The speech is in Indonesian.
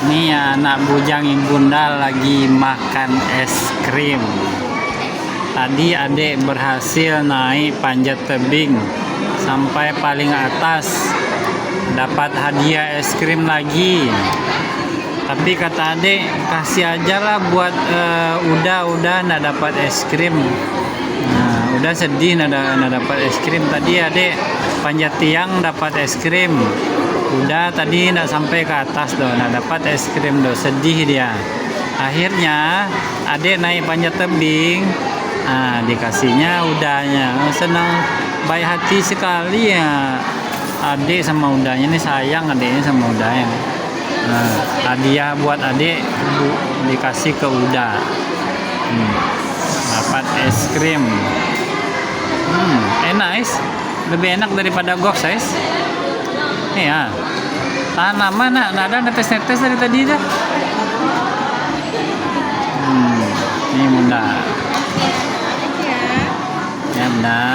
Nih anak bujang ibunda lagi makan es krim. Tadi adik berhasil naik panjat tebing sampai paling atas, dapat hadiah es krim lagi. Tapi kata adik, kasih aja lah buat udah nggak dapat es krim. Nah, udah sedih nggak dapat es krim. Tadi adik panjat tiang dapat es krim. Udah tadi nggak sampai ke atas doh, nggak dapat es krim doh, sedih dia. Akhirnya adik naik panjat tebing, nah dikasihnya udahnya. Senang, baik hati sekali ya adik sama udahnya, ini sayang adiknya sama udahnya. Nah, hadiah buat adik dikasih ke udah. Dapat es krim. Enak guys, lebih enak daripada Gox guys. Iya, tahan lama nak, nggak ada netes-netes dari tadi dah. Ini bunda. Ya bunda.